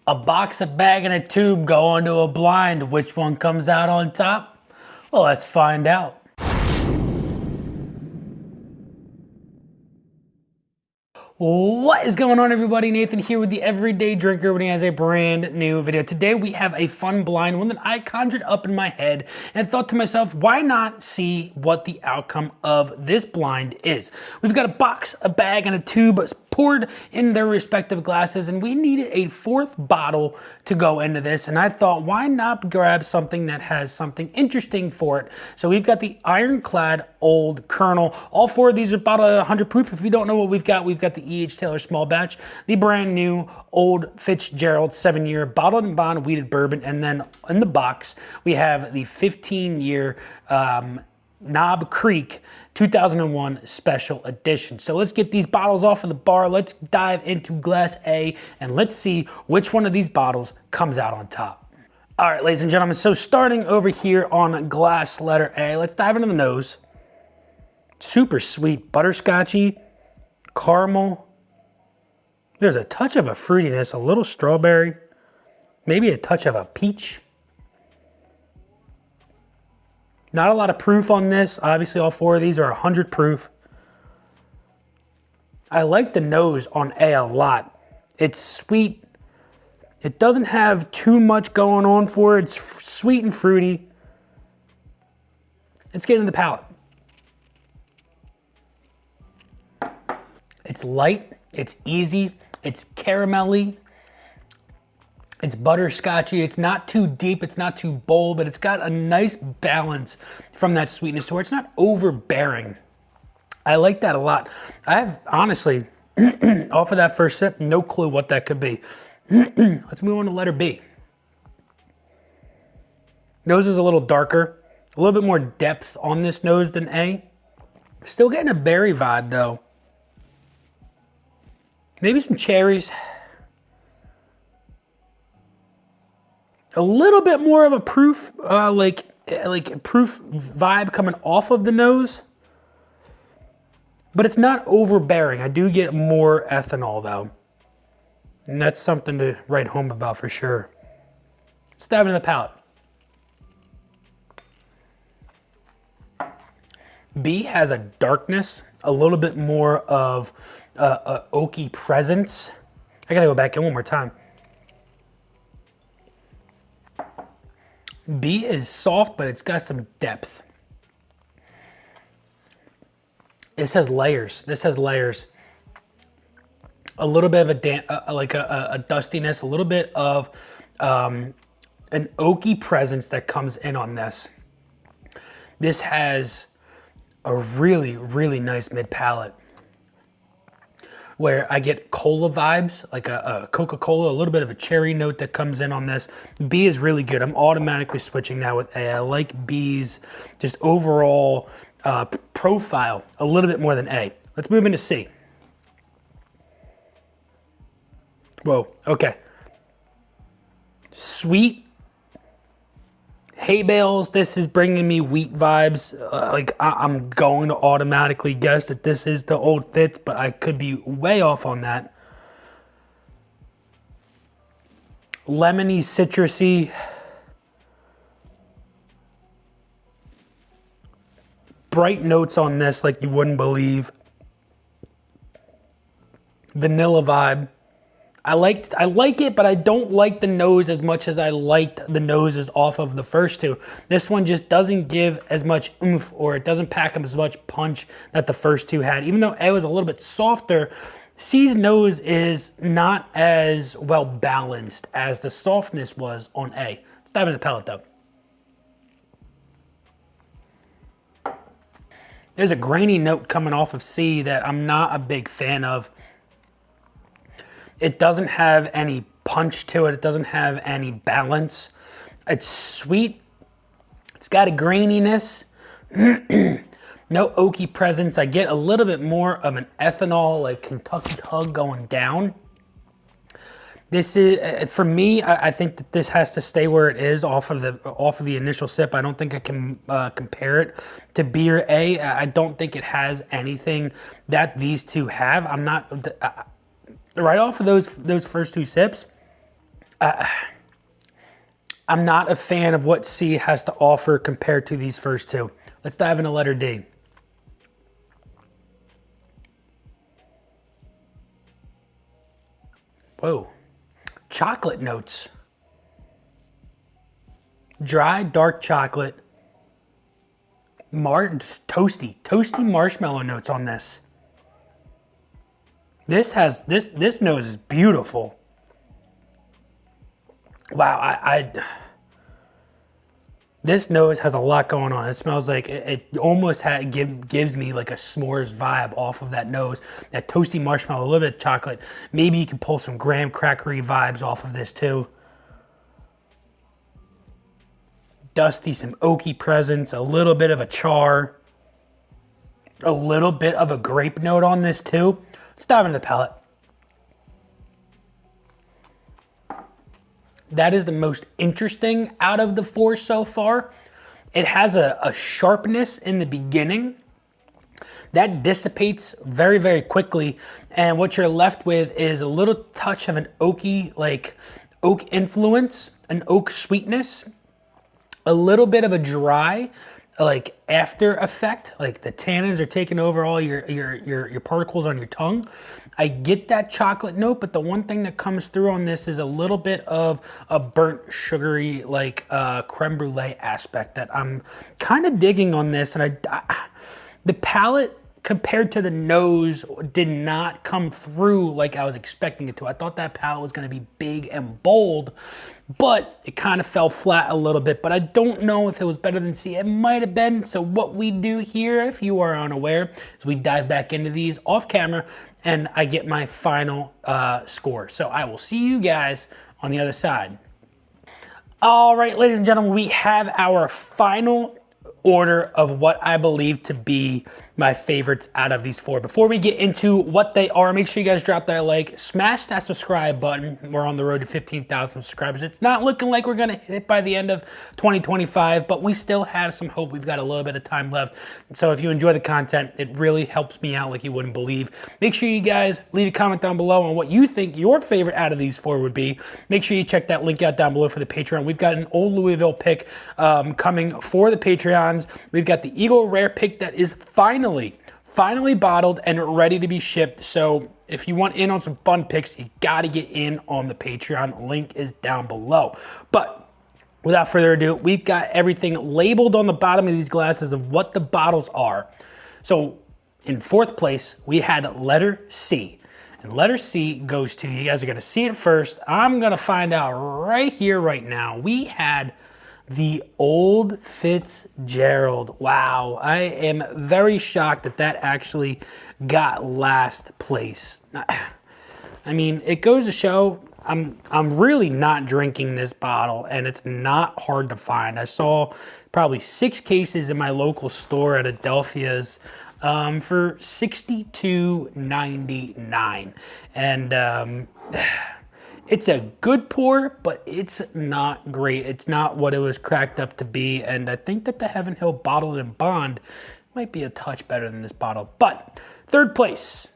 A box, a bag, and a tube go into a blind. Which one comes out on top? Well, let's find out. What is going on, everybody? Nathan here with the Everyday Drinker when he has a brand new video. Today we have a fun blind, one that I conjured up in my head and thought to myself, why not see what the outcome of this blind is? We've got a box, a bag, and a tube poured in their respective glasses, and we needed a fourth bottle to go into this, and I thought, why not grab something that has something interesting for it? So we've got the Ironclad Old Colonel. All four of these are bottled at 100 proof. If you don't know what we've got the E.H. Taylor Small Batch, the brand new Old Fitzgerald 7-year bottled and bond wheated bourbon, and then in the box we have the 15-year Knob Creek 2001 special edition. So let's get these bottles off of the bar. Let's dive into glass A and let's see which one of these bottles comes out on top. All right, ladies and gentlemen, so starting over here on glass letter A, let's dive into the nose. Super sweet, butterscotchy, caramel. There's a touch of a fruitiness, a little strawberry, maybe a touch of a peach. Not a lot of proof on this. Obviously, all four of these are 100 proof. I like the nose on A a lot. It's sweet. It doesn't have too much going on for it. It's sweet and fruity. Let's get into the palate. It's light. It's easy. It's caramelly. It's butterscotchy. It's not too deep. It's not too bold, but it's got a nice balance from that sweetness to where it's not overbearing. I like that a lot. I have, honestly, off of that first sip, no clue what that could be. Let's move on to letter B. Nose is a little darker, a little bit more depth on this nose than A. Still getting a berry vibe though. Maybe some cherries. A little bit more of a proof, like proof vibe coming off of the nose. But it's not overbearing. I do get more ethanol though. And that's something to write home about for sure. Let's dive into the palate. B has a darkness, a little bit more of a oaky presence. I gotta go back in one more time. B is soft, but it's got some depth. This has layers. This has layers. A little bit of a dustiness, a little bit of an oaky presence that comes in on this. This has a really, really nice mid palate where I get cola vibes, like a Coca-Cola, a little bit of a cherry note that comes in on this. B is really good. I'm automatically switching that with A. I like B's just overall profile a little bit more than A. Let's move into C. Whoa, okay. Sweet. Hay bales, this is bringing me wheat vibes. I'm going to automatically guess that this is the Old Fitz, but I could be way off on that. Lemony, citrusy. Bright notes on this like you wouldn't believe. Vanilla vibe. I like it, but I don't like the nose as much as I liked the noses off of the first two. This one just doesn't give as much oomph, or it doesn't pack up as much punch that the first two had. Even though A was a little bit softer, C's nose is not as well balanced as the softness was on A. Let's dive into the palate though. There's a grainy note coming off of C that I'm not a big fan of. It doesn't have any punch to it. It doesn't have any balance. It's sweet. It's got a graininess. No oaky presence. I get a little bit more of an ethanol, like Kentucky Hug going down. This is, for me, I think that this has to stay where it is off of the initial sip. I don't think I can compare it to B or A. I don't think it has anything that these two have. I'm not... right off of those first two sips, I'm not a fan of what C has to offer compared to these first two. Let's dive into letter D. Whoa. Chocolate notes. Dry, dark chocolate. Toasty marshmallow notes on this. This nose is beautiful. Wow, this nose has a lot going on. It smells like it almost gives me like a s'mores vibe off of that nose. That toasty marshmallow, a little bit of chocolate. Maybe you can pull some graham crackery vibes off of this too. Dusty, some oaky presence, a little bit of a char, a little bit of a grape note on this too. Let's dive into the palate. That is the most interesting out of the four so far. It has a sharpness in the beginning that dissipates very, very quickly. And what you're left with is a little touch of an oaky, like oak influence, an oak sweetness, a little bit of a dry, like after effect, like the tannins are taking over all your particles on your tongue. I get that chocolate note, but the one thing that comes through on this is a little bit of a burnt sugary, like creme brulee aspect that I'm kind of digging on this. And the palate compared to the nose did not come through like I was expecting it to. I thought that palate was going to be big and bold, but it kind of fell flat a little bit. But I don't know if it was better than C. It might have been. So what we do here, if you are unaware, is we dive back into these off camera and I get my final score. So I will see you guys on the other side. All right, ladies and gentlemen, we have our final order of what I believe to be my favorites out of these four. Before we get into what they are, make sure you guys drop that like, smash that subscribe button. We're on the road to 15,000 subscribers. It's not looking like we're gonna hit it by the end of 2025, but we still have some hope. We've got a little bit of time left. So if you enjoy the content, it really helps me out like you wouldn't believe. Make sure you guys leave a comment down below on what you think your favorite out of these four would be. Make sure you check that link out down below for the Patreon. We've got an old Louisville pick coming for the Patreons. We've got the Eagle Rare pick that is finally bottled and ready to be shipped. So if you want in on some fun picks, you got to get in on the Patreon. Link is down below. But without further ado, we've got everything labeled on the bottom of these glasses of what the bottles are. So in fourth place, we had letter C. And letter C goes to, you guys are going to see it first. I'm going to find out right here, right now. We had the Old Fitzgerald. Wow, I am very shocked that that actually got last place. I mean, it goes to show I'm really not drinking this bottle, and it's not hard to find. I saw probably 6 cases in my local store at Adelphia's for $62.99, and it's a good pour, but it's not great. It's not what it was cracked up to be. And I think that the Heaven Hill Bottled in Bond might be a touch better than this bottle. But third place,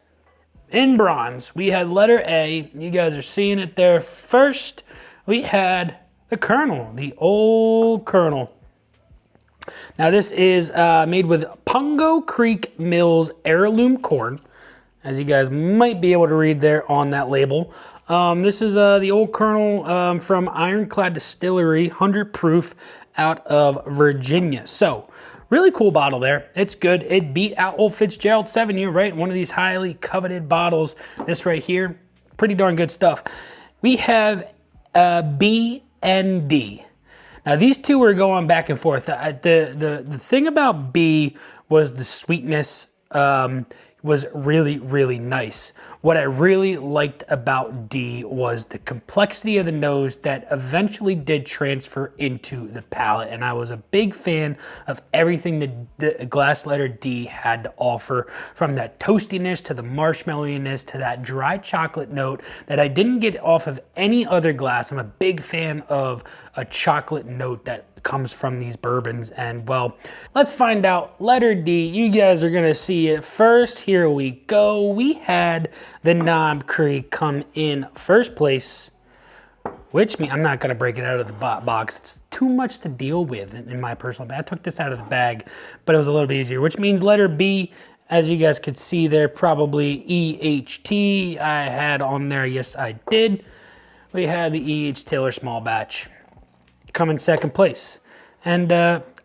in bronze, we had letter A. You guys are seeing it there first. We had the Colonel, the old Colonel. Now this is made with Pungo Creek Mills heirloom corn, as you guys might be able to read there on that label. This is the old Colonel from Ironclad Distillery, 100 proof out of Virginia. So, really cool bottle there. It's good. It beat out Old Fitzgerald 7-year, right? One of these highly coveted bottles. This right here, pretty darn good stuff. We have B and D. Now, these two were going back and forth. The thing about B was the sweetness was really, really nice. What I really liked about D was the complexity of the nose that eventually did transfer into the palate. And I was a big fan of everything that the glass letter D had to offer, from that toastiness to the marshmallowiness to that dry chocolate note that I didn't get off of any other glass. I'm a big fan of a chocolate note that comes from these bourbons. And well, let's find out. Letter D, you guys are gonna see it first. Here we go. We had the Knob Creek come in first place which means I'm not going to break it out of the box. It's too much to deal with in my personal bag. I took this out of the bag, but it was a little bit easier, which means letter B, as you guys could see there, probably EHT I had on there. Yes, I did. We had the E.H. Taylor small batch come in second place. And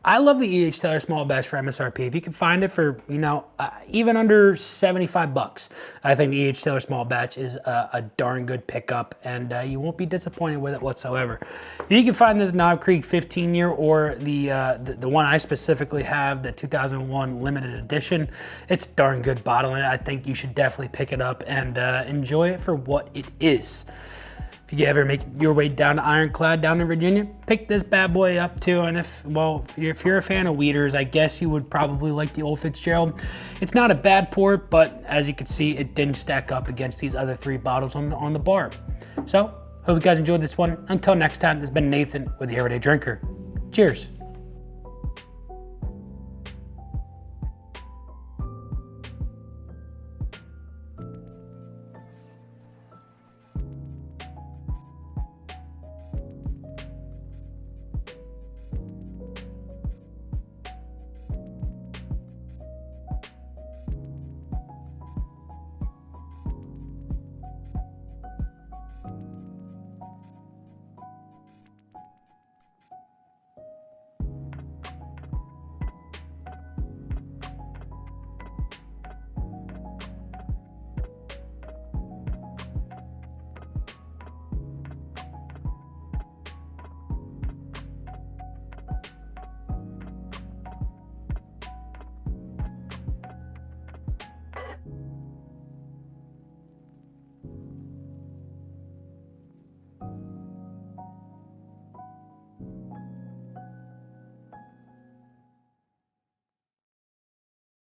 I love the E.H. Taylor small batch for MSRP. If you can find it for, even under 75 bucks, I think the E.H. Taylor small batch is a darn good pickup, and you won't be disappointed with it whatsoever. You can find this Knob Creek 15-year or the one I specifically have, the 2001 limited edition. It's a darn good bottle, and I think you should definitely pick it up and enjoy it for what it is. If you ever make your way down to Ironclad down in Virginia, pick this bad boy up too. And if you're a fan of Weeders, I guess you would probably like the Old Fitzgerald. It's not a bad port, but as you can see, it didn't stack up against these other 3 bottles on the bar. So, hope you guys enjoyed this one. Until next time, this has been Nathan with the Everyday Drinker. Cheers.